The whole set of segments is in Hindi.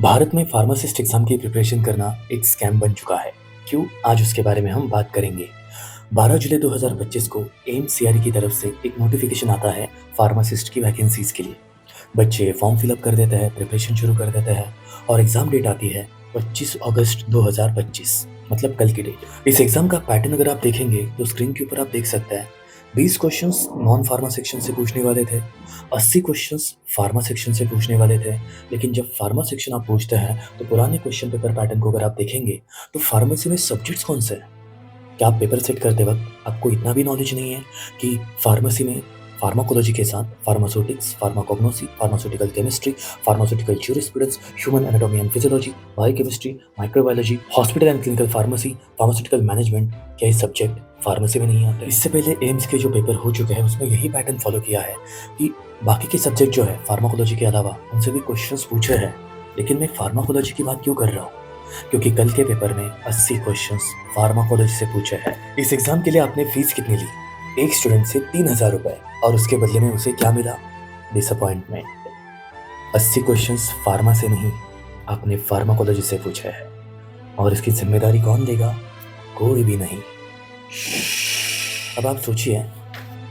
भारत में फार्मासिस्ट एग्जाम की प्रिपरेशन करना एक स्कैम बन चुका है। क्यों? आज उसके बारे में हम बात करेंगे। 12 जुलाई 2025 को एम्स सीआरई की तरफ से एक नोटिफिकेशन आता है फार्मासिस्ट की वैकेंसीज के लिए। बच्चे फॉर्म फिलअप कर देते हैं, प्रिपरेशन शुरू कर देते हैं और एग्जाम डेट आती है 25 अगस्त 2025, मतलब कल की डेट। इस एग्जाम का पैटर्न अगर आप देखेंगे तो स्क्रीन के ऊपर आप देख सकते हैं 20 क्वेश्चंस नॉन फार्मा सेक्शन से पूछने वाले थे, 80 क्वेश्चंस फार्मा सेक्शन से पूछने वाले थे। लेकिन जब फार्मा सेक्शन आप पूछते हैं तो पुराने क्वेश्चन पेपर पैटर्न को अगर आप देखेंगे तो फार्मेसी में सब्जेक्ट्स कौन से हैं? क्या आप पेपर सेट करते वक्त आपको इतना भी नॉलेज नहीं है कि फार्मेसी में फार्माकोलॉजी के साथ pharmaceutics, pharmacognosy, pharmaceutical chemistry, pharmaceutical jurisprudence, human anatomy and physiology, biochemistry, microbiology, hospital and clinical pharmacy, pharmaceutical management, क्या ये सब्जेक्ट फार्मेसी में नहीं आते? इससे पहले एम्स के जो पेपर हो चुके हैं उसमें यही पैटर्न फॉलो किया है कि बाकी के सब्जेक्ट जो है फार्माकोलॉजी के अलावा उनसे भी क्वेश्चंस पूछे हैं। लेकिन मैं फार्माकोलॉजी की बात क्यों कर रहा हूँ? क्योंकि कल के पेपर में 80 क्वेश्चंस फार्माकोलॉजी से पूछे हैं। इस एग्जाम के लिए आपने फीस कितनी ली? एक स्टूडेंट से 3,000 रुपए, और उसके बदले में उसे क्या मिला? डिसअपॉइंटमेंट। 80 क्वेश्चंस फार्मा से नहीं, आपने फार्माकोलॉजी से पूछे हैं और इसकी जिम्मेदारी कौन लेगा? कोई भी नहीं। अब आप सोचिए,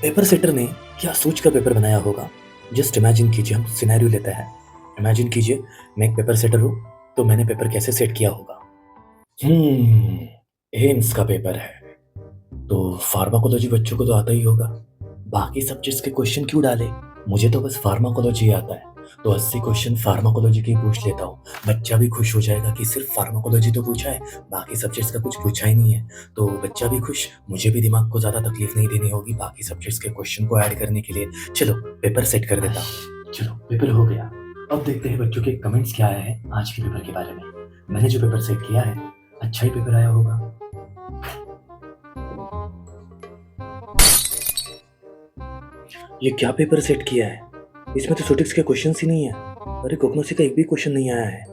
पेपर सेटर ने क्या सोच कर पेपर बनाया होगा? जस्ट इमेजिन कीजिए, हम सिनेरियो लेते हैं। इमेजिन कीजिए मैं एक पेपर सेटर हूँ, तो मैंने पेपर कैसे सेट किया होगा? एम्स का पेपर है तो फार्माकोलॉजी बच्चों को तो आता ही होगा। बाकी सब्जेक्ट्स के क्वेश्चन क्यों डाले? मुझे तो बस फार्माकोलॉजी आता है, तो 80 क्वेश्चन फार्माकोलॉजी के ही पूछ लेता हूँ। बच्चा भी खुश हो जाएगा कि सिर्फ फार्माकोलॉजी तो पूछा है, बाकी सब्जेक्ट्स का कुछ पूछा ही नहीं है। तो बच्चा भी खुश, मुझे भी दिमाग को ज़्यादा तकलीफ नहीं देनी होगी बाकी सब्जेक्ट्स के क्वेश्चन को ऐड करने के लिए। चलो पेपर सेट कर देता हूँ। चलो पेपर हो गया। अब देखते हैं बच्चों के कमेंट्स क्या आया है आज के पेपर के बारे में। मैंने जो पेपर सेट किया है, अच्छा ही पेपर आया होगा। ये क्या पेपर सेट किया है? इसमें तो स्टैटिस्टिक्स के क्वेश्चंस ही नहीं है। अरे कोग्नोसी का एक भी क्वेश्चन नहीं आया है।